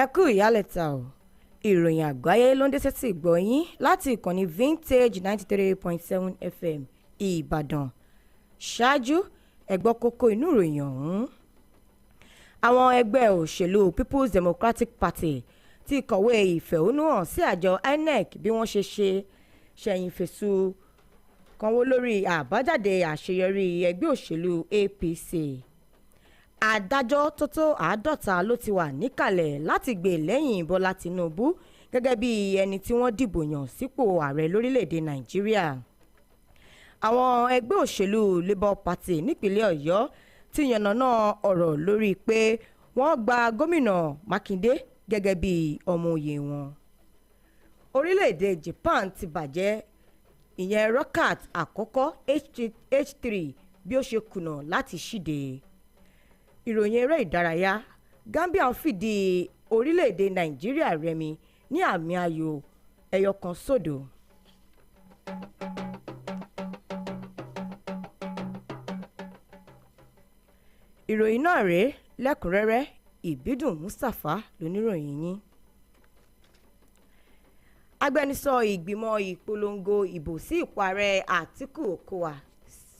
ẹ kú ìyálẹ̀ta o ìròyìn àgbáyé ló ń dé sétí ìgbọ̀nyín láti ìkànnì Vintage 93.7 FM Ìbàdàn. Ṣáájú ẹ gbọ́ kókó inú ìròyìn ọ̀hún. Àwọn ẹgbẹ́ òṣèlú People's Democratic Party ti kọ̀wé ìfẹ̀hónúhàn sí àjọ INEC bí wọ́n ṣe ṣẹ̀yìn fèsù kanwó lórí àbájáde àṣeyọrí ẹgbẹ́ òṣèlú APC. Adájọ́ tó tó 50 ló ti wà níkàlẹ̀ láti gbè lẹ́yìn Bọ́lá Tinubu gẹ́gẹ́ bí ẹni tí wọ́n dìbò yàn sípò ààrẹ lórílẹ̀‐èdè Nàìjíríà. Àwọn ẹgbẹ́ òṣèlú Labour Party nípínlẹ̀ Ọ̀yọ́ ti yànnàná ọ̀rọ̀ lórí pé wọ́n gba gómìnà Mákindé gẹ́gẹ́ bí ọmọ òye wọn. Orílẹ̀‐èdè Japan ti bàjẹ́ ìyẹn rocket àkọ́kọ́ H3 bí ó ṣe kùnà láti ṣíde. Ìròyìn eré ìdárayá, Gambia fìdí orílẹ̀-èdè Nàìjíríà rẹmi ní àmì ayò 1-0. Ìròyìn náà rèé lẹ́kùnrẹ́rẹ́. Ìbídùn Mustapha lóníròyìn yín. Agbẹnusọ ìgbìmọ̀ ìpolongo ìbò sí ipò ààrẹ Àtíkù Okowa,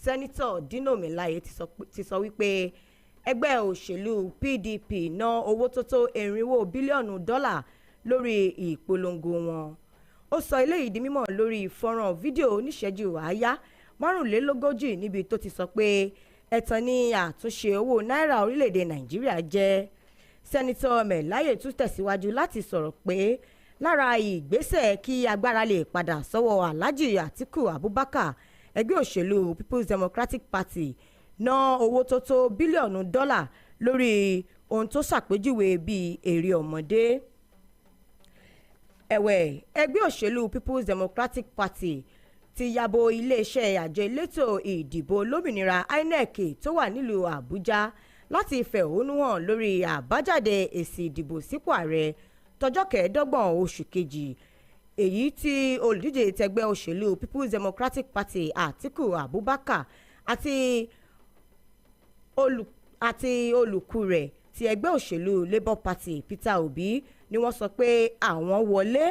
Sẹ́nitọ̀ Dino Melaye ti sọ wípé ẹgbẹ́ òṣèlú PDP ná owó tó tó $400 bílíọ̀nù lórí ìpolongo wọn. Ó sọ eléyìí di mímọ̀ lórí fọ́nrán fídíò oníṣẹ́jú àáyá 45 níbi tó ti sọ pé ẹ̀tàn ní àtúnṣe owó náírà orílẹ̀-èdè Nàìjíríà jẹ́. Sẹ́nitọ̀ Melaye tún tẹ̀síwájú láti sọ̀rọ̀ pé lára ìgbésẹ̀ kí agbára lè padà sọ́wọ́ Alhaji Atiku Abubakar, ẹgbẹ́ òṣèlú People's Democratic Party ná owó tó tó bílíọ̀nù $, lórí ohun tó ṣàpèjúwe bíi èrè ọmọdé. Ẹ̀wẹ̀, ẹgbẹ́ òṣèlú People's Democratic Party ti yabo iléeṣẹ́ àjọ elétò ìdìbò olómìnira INEC tó wà nílùú Àbújá láti fẹ̀hónúhàn lórí àbájáde èsì ìdìbò sípò ààrẹ tọjọ́ 25 oṣù kejì, èyí tí olùdíje tẹgbẹ́ òṣèlú People's Democratic Party Atiku Abubakar àti olùkú rẹ̀ ti ẹgbẹ́ òṣèlú Labour Party Peter Obi ni wọ́n sọ pé àwọn wọlé.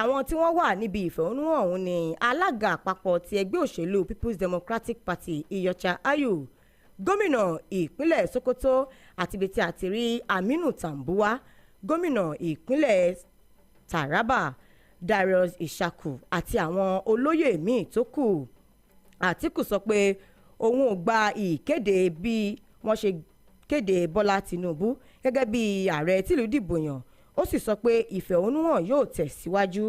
Àwọn tí wọ́n wà níbi ìfẹ̀hónúhàn ọ̀hún ni alága àpapọ̀ ti ẹgbẹ́ òṣèlú People's Democratic Party Iyorchia Ayu, gómìnà ìpínlẹ̀ Sokoto àti ibi tí a ti rí Aminu Tambuwa, gómìnà ìpínlẹ̀ Taraba Darius Ishaku àti àwọn olóyè míì tó kù. Àtíkù sọ pé òun ò gba ìkéde bí wọ́n ṣe kéde Bọ́lá Tinubu gẹ́gẹ́ bí ààrẹ tìlú dìbò yàn. Ó sì sọ pé ìfẹ̀hónúhàn yóò tẹ̀síwájú.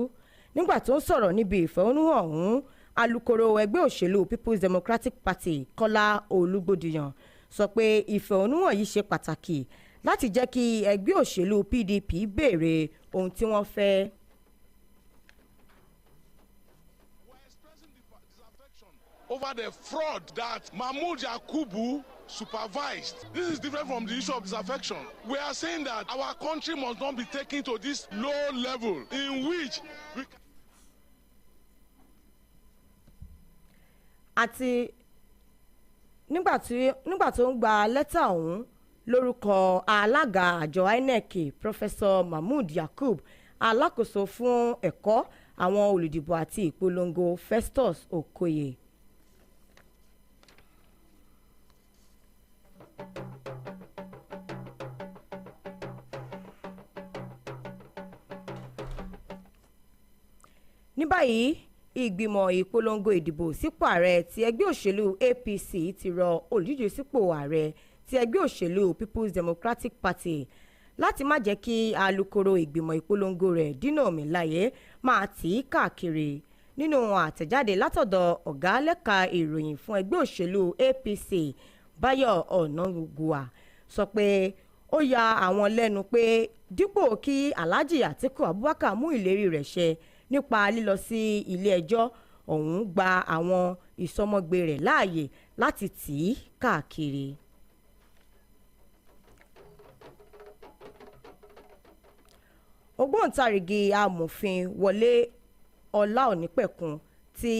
Nígbà tó ń sọ̀rọ̀ níbi ìfẹ̀hónúhàn ọ̀hún, alukoro ẹgbẹ́ òṣèlú People's Democratic Party Kọ́lá Olúgbòdìyàn sọ pé ìfẹ̀hónúhàn yìí ṣe pàtàkì láti jẹ́ kí ẹgbẹ́ òṣèlú PDP béèrè ohun tí wọ́n fẹ́. Over the fraud that Mahmood Yakubu supervised. This is different from the issue of disaffection. We are saying that our country must not be taken to this low level in which we àti nígbà tó ń gba lẹ́tà ọ̀hún lórúkọ alága àjọ INEC Professor Mahmood Yakub, alákòóso fún ẹ̀kọ́ àwọn olùdìbò àti ìpolongo Festus Okoye. Ní báyìí, ìgbìmọ̀ ìpolongo ìdìbò sípò ààrẹ ti ẹgbẹ́ òṣèlú APC ti rọ olùdíje sípò ààrẹ ti ẹgbẹ́ òṣèlú People's Democratic Party láti má jẹ́ kí alukoro ìgbìmọ̀ ìpolongo rẹ̀ Dino Melaye máa tì í káàkiri. Nínú àtẹ̀jáde látọ̀dọ̀ ọ̀gá lẹ́ka ìròyìn fún ẹgbẹ́ òṣèlú APC Báyọ̀ Ọ̀nàgùwà sọ pé ó ya àwọn lẹ́nu pé dípò kí Alhaji Atiku Abubakar mú ìlérí rẹ̀ ṣẹ nípa lílọ sí ilé ẹjọ́ ọ̀hún, gba àwọn ìsọmọgbé rẹ̀ láàyè láti tì í káàkiri. Ògbóǹtarìgì amòfin Wọlé Ọláònípẹ̀kun tí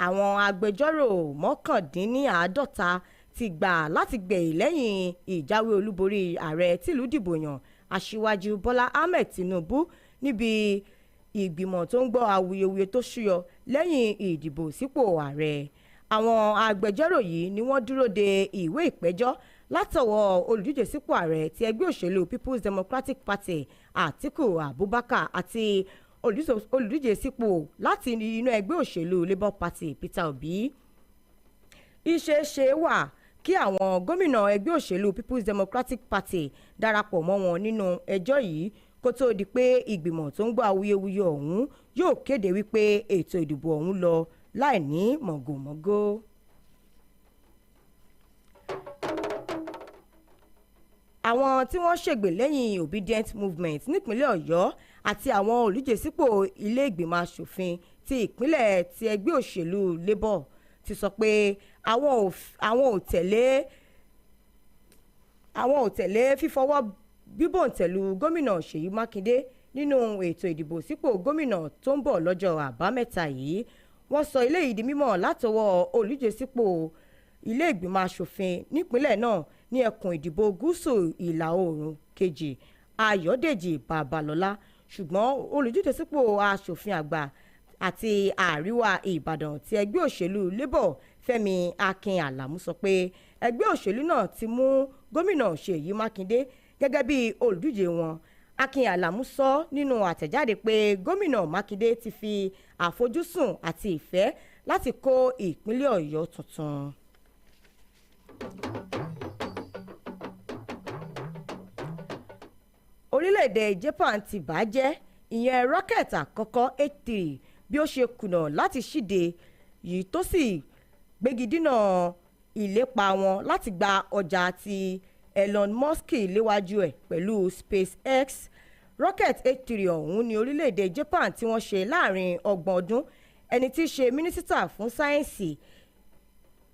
àwọn agbẹjọ́rò 49 ti gbà láti gbè lẹ́yìn ìjáwé olúborí ààrẹ tìlú dìbò yàn aṣíwájú Bọ́lá Ahmed Tinubu níbi ìgbìmọ̀ tó ń gbọ́ awuyewuye tó ṣúyọ lẹ́yìn ìdìbò sípò ààrẹ. Àwọn agbẹjọ́rò yìí ni wọ́n dúró de ìwé ìpẹ̀jọ́ látọwọ́ olùdíje sípò ààrẹ ti ẹgbẹ́ òṣèlú People's Democratic Party Atiku Abubakar àti olùdíje sípò láti inú ẹgbẹ́ òṣèlú Labour Party Peter Obi. Ìṣeéṣe wà kí àwọn gómìnà ẹgbẹ́ òṣèlú People's Democratic Party darapọ̀ mọ́ wọn nínú ẹjọ́ yìí kó tó di pé ìgbìmọ̀ tó ń gbọ́ awuyewuye ọ̀hún yóò kéde wípé ètò ìdìbò ọ̀hún lọ láì ní mọ̀gòmọ́gó. Àwọn tí wọ́n ṣègbè lẹ́yìn Obedient Movement nípínlẹ̀ Ọ̀yọ́ àti àwọn olùdíje sípò ilé ìgbìmọ̀ asòfin ti ìpínlẹ̀ ti ẹgbẹ́ òṣèlú Labour ti sọ pé àwọn ò tẹ̀lé fífọwọ́ bíbòǹtẹ̀lù gómìnà Ṣèyí Mákindé nínú ètò ìdìbò sípò gómìnà tó ń bọ̀ lọ́jọ́ àbámẹ́ta yìí. Wọ́n sọ eléyìí di mímọ̀ látọwọ́ olùdíje sípò ilé ìgbìmọ̀ asòfin nípínlẹ̀ náà ní ẹkùn ìdìbò gúúsù ìlà oòrùn kejì Ayọ̀dèjì Babalọ́lá, ṣùgbọ́n olùdíje sípò asòfin àgbà àti àríwá Ìbàdàn ti ẹgbẹ́ òṣèlú Labour Fẹ́mi Akin Àlàmú sọ pé ẹgbẹ́ òṣèlú náà ti mú gómìnà Ṣèyí Mákindé gẹ́gẹ́ bí olùdíje wọn. Akin Àlàmú sọ nínú àtẹ̀jáde pé gómìnà Mákindé ti fi àfojúsùn àti ìfẹ́ láti kó ìpínlẹ̀ Ọ̀yọ́ tuntun. Orílẹ̀-èdè Japan ti bàjẹ́ ìyẹn rocket àkọ́kọ́ H3 bí ó ṣe kùnà láti ṣíde yìí tó sì gbégidínà ìlépa wọn láti gba ọjà ti Elon Musk léwájú ẹ̀ pẹ̀lú SpaceX. Rocket H3 ọ̀hún ní orílẹ̀-èdè Japan tí wọ́n ṣe láàrin 30 ọdún. Ẹni tí í ṣe mínísítà fún sáyẹ́ǹsì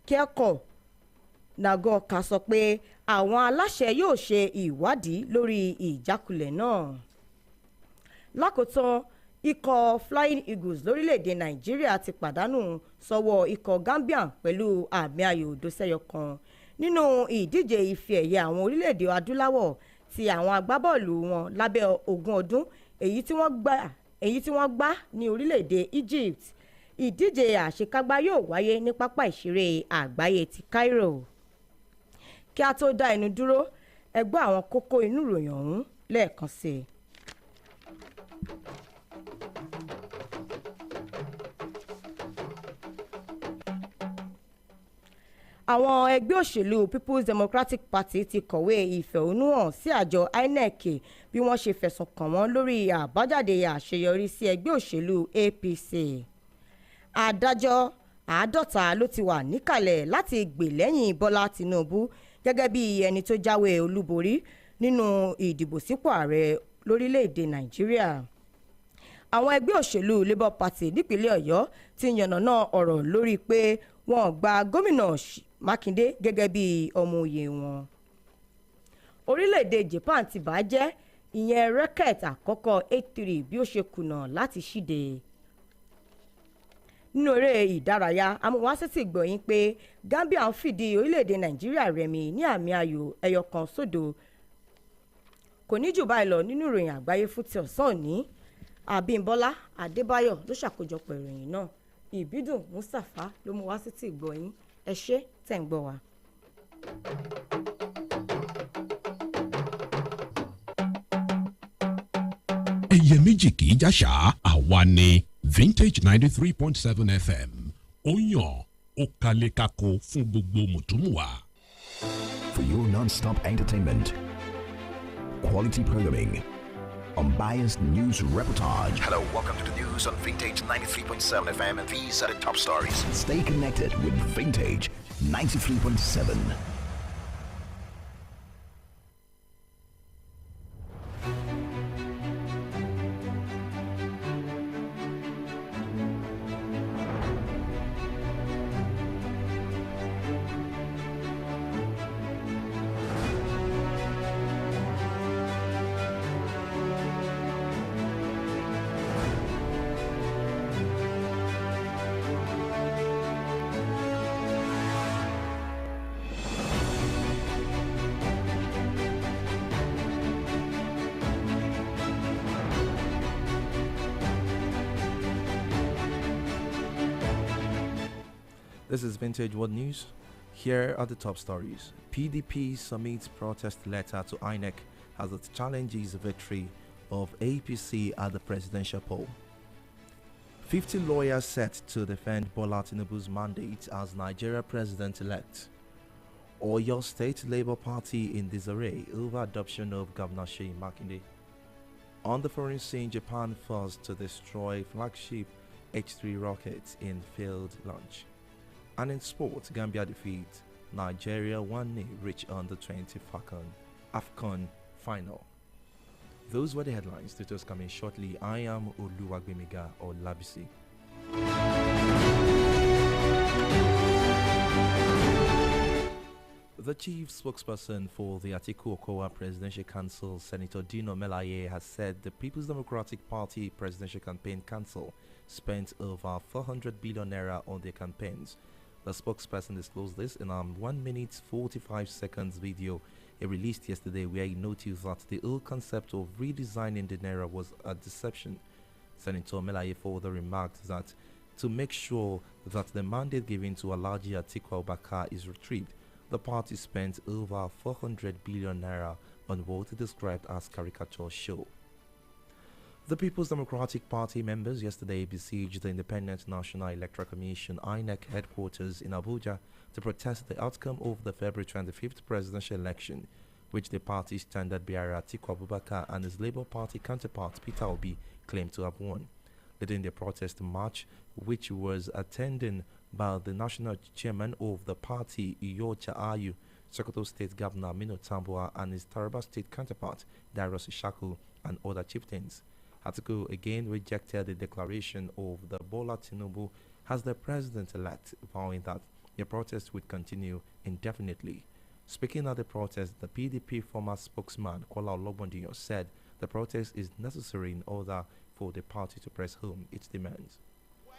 Keiko Nagoka sọ pé àwọn aláṣẹ yóò ṣe ìwádìí lórí ìjákulẹ̀ náà. Lákòótán, ikọ̀ Flying Eagles lórílẹ̀‐èdè Nàìjíríà ti pàdánù sọ́wọ́ ikọ̀ Gambia pẹ̀lú àmì ayò 2-1 nínú ìdíje ife ẹ̀yẹ àwọn orílẹ̀‐èdè adúláwọ̀ ti àwọn agbábọ́ọ̀lù wọn lábẹ́ 20 ọdún èyí tí wọ́n gbá ní orílẹ̀‐èdè Egypt. Ìdíje àṣekágbá yóò wáyé ní pápá ìṣeré àgbáyé ti Cairo. Kí a tó dá ẹnu dúró, ẹ gbọ́ àwọn kókó inú ìròyìn ọ̀hún lẹ́ẹ̀kan sí i. Àwọn ẹgbẹ́ òṣèlú People's Democratic Party ti kọ̀wé ìfẹ̀hónúhàn sí àjọ INEC bí wọ́n ṣe fẹ̀sùn kàn wọ́n lórí àbájáde àṣeyọrí sí ẹgbẹ́ òṣèlú APC. Adájọ́ 50 ló ti wà níkàlẹ̀ láti gbè lẹ́yìn Bọ́lá Tinubu gẹ́gẹ́ bí ẹni tó jáwé olúborí nínú ìdìbò sípò ààrẹ lórílẹ̀‐èdè Nàìjíríà. Àwọn ẹgbẹ́ òṣèlú Labour Party nípínlẹ̀ Ọ̀yọ́ ti yànnàná ọ̀rọ̀ lórí pé wọ́n gba gómìnà Mákindé gẹ́gẹ́ bí ọmọ òye wọn. Orílẹ̀‐èdè Japan ti bàjẹ́ ìyẹn rocket àkọ́kọ́ H3 bí ó ṣe kùnà láti ṣíde. Nínú eré ìdárayá amúwásítì gbọ̀yìn pé Gambia ń fìdí orílẹ̀‐èdè Nàìjíríà rẹmi ní àmì ayò 1-0. Kò ní jù báyìí lọ nínú ìròyìn àgbáyé fún ti ọ̀sán òní. Abímbọ́lá Adébáyọ̀ ló ṣàkójọpọ̀ ìròyìn náà. Ìbídùn Mustapha ló mú wá sí ti gbọ̀yìn. Ẹ ṣé tẹ̀ ń gbọ́ wa. ẹyẹ méjì kì í jàṣà àwa ni Vintage 93.7 FM ó yàn ó kalẹ̀ kako fún gbogbo mùtúmùwà. For your non-stop entertainment, quality programming, unbiased news reportage. Hello, welcome to the news on Vintage 93.7 FM, and these are the top stories. Stay connected with Vintage 93.7. This is Vintage World News. Here are the top stories. PDP submits protest letter to INEC as it challenges victory of APC at the presidential poll. 50 lawyers set to defend Bola Tinubu's mandate as Nigeria president-elect. Oyo State Labour Party in disarray over adoption of Governor Seyi Makinde. On the foreign scene, Japan forced to destroy flagship H-3 rockets in failed launch. And in sports, Gambia defeat Nigeria 1-0, reach under 20 AFCON final. Those were the headlines. Details coming shortly. I am Oluwagbemiga Olabisi. The chief spokesperson for the Atiku Okowa Presidential Council, Senator Dino Melaye, has said the People's Democratic Party Presidential Campaign Council spent over 400 billion naira on their campaigns. The spokesperson disclosed this in a 1 minute 45 seconds video he released yesterday, where he noted that the whole concept of redesigning the naira was a deception. Senator Melaye further remarked that to make sure that the mandate given to Alhaji Atiku Abubakar is retrieved, the party spent over 400 billion naira on what he described as caricature show. The People's Democratic Party members yesterday besieged the Independent National Electoral Commission INEC headquarters in Abuja to protest the outcome of the February 25th presidential election, which the party's standard bearer Atiku Abubakar and his Labour Party counterpart Peter Obi claimed to have won. Leading the protest march, which was attended by the national chairman of the party, Iyorchia Ayu, Sokoto State Governor Aminu Tambuwal, and his Taraba State counterpart, Darius Ishaku, and other chieftains. Atiku again rejected the declaration of the Bola Tinubu as the president-elect, vowing that the protest would continue indefinitely. Speaking at the protest, the PDP former spokesman Kola Olobondiyan said the protest is necessary in order for the party to press home its demands.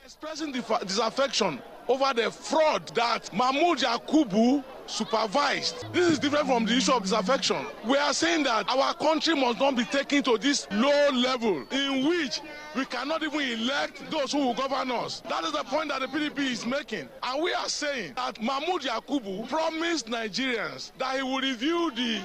Expressing disaffection over the fraud that Mahmoud Yakubu supervised. This is different from the issue of disaffection. We are saying that our country must not be taken to this low level in which we cannot even elect those who will govern us. That is the point that the PDP is making. And we are saying that Mahmoud Yakubu promised Nigerians that he would review the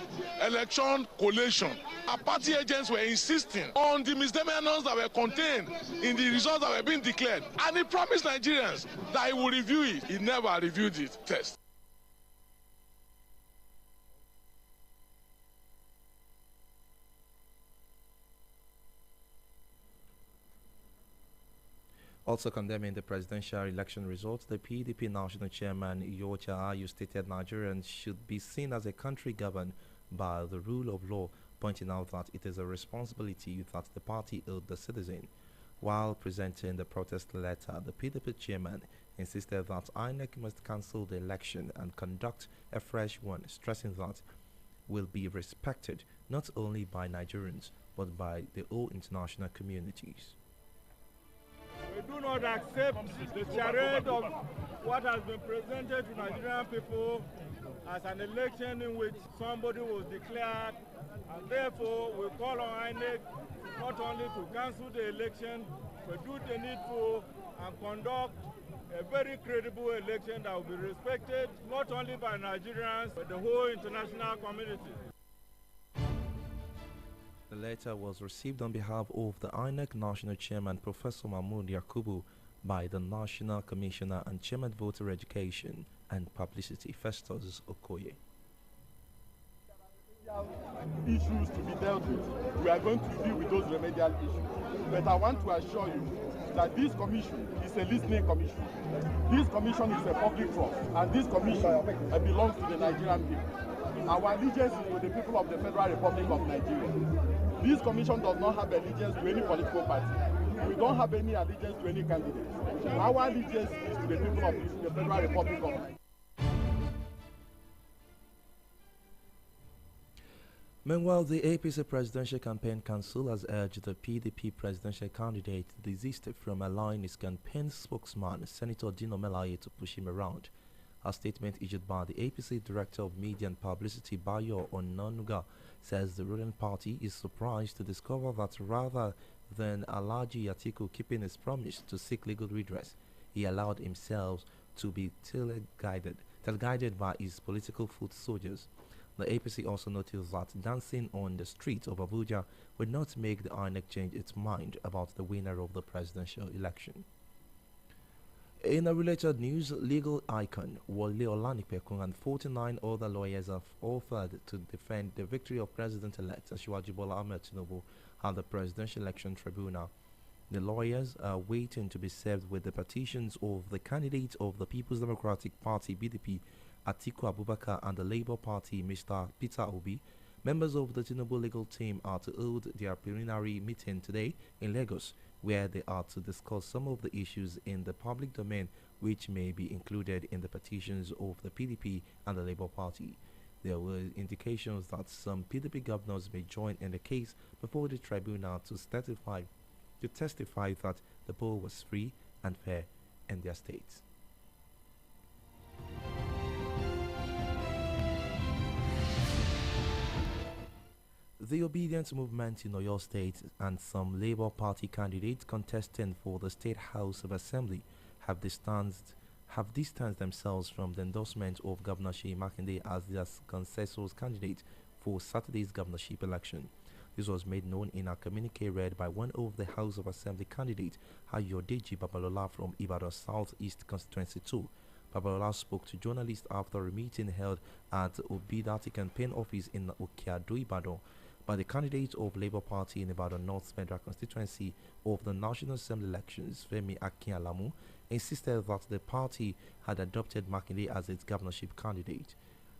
election collation. Our party agents were insisting on the misdemeanors that were contained in the results that were being declared. And he promised Nigerians that he would review it. He never reviewed it. Test. Also condemning the presidential election results, the PDP national chairman Iyorchia Ayu stated Nigerians should be seen as a country governed by the rule of law, pointing out that it is a responsibility that the party owed the citizen. While presenting the protest letter, the PDP chairman insisted that INEC must cancel the election and conduct a fresh one, stressing that will be respected not only by Nigerians but by the whole international communities. We do not accept the charade of what has been presented to Nigerian people as an election in which somebody was declared, and therefore we call on INEC not only to cancel the election, but do the needful and conduct a very credible election that will be respected not only by Nigerians but the whole international community. The letter was received on behalf of the INEC National Chairman Professor Mahmoud Yakubu by the National Commissioner and Chairman Voter Education and Publicity Festus Okoye. Issues to be dealt with. We are going to deal with those remedial issues. But I want to assure you that this commission is a listening commission. This commission is a public trust, and this commission belongs to the Nigerian people. Our allegiance is with the people of the Federal Republic of Nigeria. This commission does not have allegiance to any political party. We don't have any allegiance to any candidate. Our allegiance is to the people of the Federal Republic of Nigeria. Meanwhile, the APC Presidential Campaign Council has urged the PDP presidential candidate to desist from allowing his campaign spokesman, Senator Dino Melaye, to push him around. A statement issued by the APC Director of Media and Publicity, Bayo Onanuga, says the ruling party is surprised to discover that rather than Alhaji Atiku keeping his promise to seek legal redress, he allowed himself to be teleguided by its political foot soldiers. The APC also noticed that dancing on the streets of Abuja would not make the INEC change its mind about the winner of the presidential election. In a related news, legal icon Wole Olanipekun and 49 other lawyers have offered to defend the victory of President-elect Asiwaju Bola Ahmed Tinubu at the Presidential Election Tribunal. The lawyers are waiting to be served with the petitions of the candidate of the People's Democratic Party (PDP), Atiku Abubakar, and the Labour Party, Mr. Peter Obi. Members of the Tinubu legal team are to hold their preliminary meeting today in Lagos, where they are to discuss some of the issues in the public domain which may be included in the petitions of the PDP and the Labour Party. There were indications that some PDP governors may join in the case before the tribunal to testify that the poll was free and fair in their states. The Obedience Movement in Oyo State and some Labour Party candidates contesting for the State House of Assembly have distanced themselves from the endorsement of Governor Seyi Makinde as their consensus candidate for Saturday's governorship election. This was made known in a communique read by one of the House of Assembly candidates, Ayodeji Babalola from Ibadan South East Constituency 2. Babalola spoke to journalists after a meeting held at Obidati campaign office in Okeado, Ibadan, by the candidate of Labour Party in Ibadan North Federal Constituency of the National Assembly elections, Femi Akin-Alamu, insisted that the party had adopted Makinde as its governorship candidate.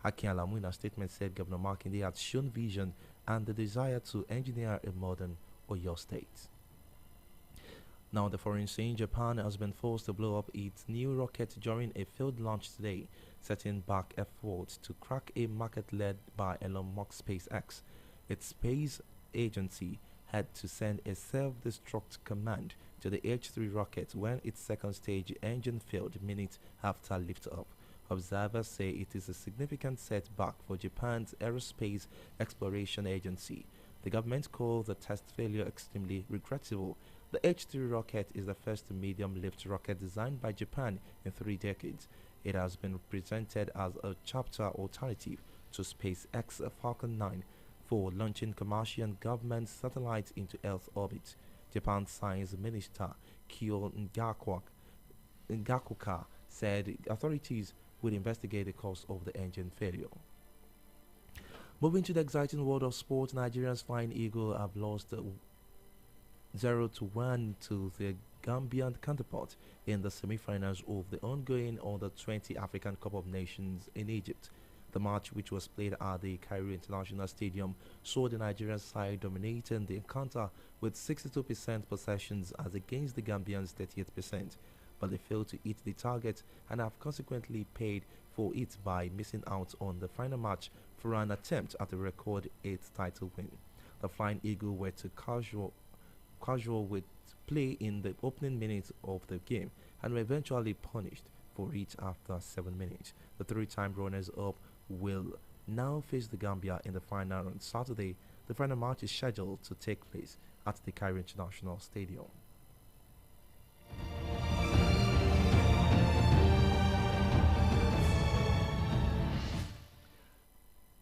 Akin-Alamu in a statement said Governor Makinde had shown vision and the desire to engineer a modern Oyo state. Now, the foreign scene, Japan has been forced to blow up its new rocket during a failed launch today, setting back efforts to crack a market led by Elon Musk SpaceX. Its space agency had to send a self-destruct command to the H-3 rocket when its second stage engine failed minutes after liftoff. Observers say it is a significant setback for Japan's Aerospace Exploration Agency. The government called the test failure extremely regrettable. The H-3 rocket is the first medium-lift rocket designed by Japan in 3 decades. It has been presented as a chapter alternative to SpaceX Falcon 9 for launching commercial and government satellites into Earth orbit. Japan's Science Minister Kyo Ngakuka said authorities would investigate the cause of the engine failure. Moving to the exciting world of sport, Nigeria's Flying Eagle have lost 0-1 to their Gambian counterpart in the semi-finals of the ongoing Under-20 African Cup of Nations in Egypt. The match, which was played at the Cairo International Stadium, saw the Nigerian side dominating the encounter with 62% possessions as against the Gambians' 38%, but they failed to hit the target and have consequently paid for it by missing out on the final match for an attempt at a record 8th title win. The Flying Eagle were too casual with play in the opening minutes of the game and were eventually punished for it after 7 minutes. The 3-time runners-up will now face the Gambia in the final on Saturday. The final match is scheduled to take place at the Cairo International Stadium.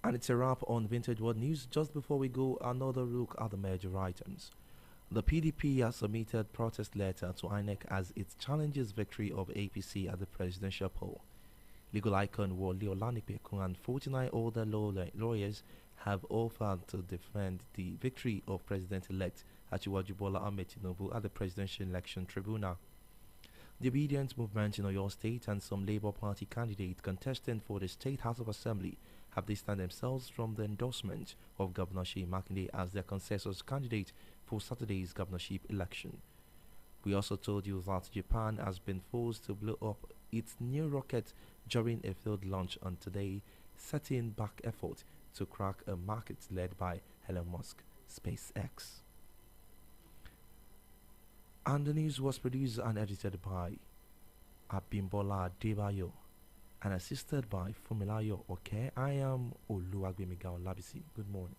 And it's a wrap on Vintage World News. Just before we go, another look at the major items. The PDP has submitted protest letter to INEC as it challenges victory of APC at the presidential poll. Legal icon Wole Olanipekun and 49 other lawyers have offered to defend the victory of President-elect Asiwaju Bola Ahmed Tinubu at the Presidential Election Tribunal. The Obedience Movement in Oyo State and some Labour Party candidates contesting for the State House of Assembly have distanced themselves from the endorsement of Governor Seyi Makinde as their consensus candidate for Saturday's governorship election. We also told you that Japan has been forced to blow up its new rocket during a failed launch on today, setting back effort to crack a market led by Elon Musk SpaceX. And the news was produced and edited by Abimbola Debayo and assisted by Fumilayo Oke. I am Oluwagbemiga Olabisi. Good morning.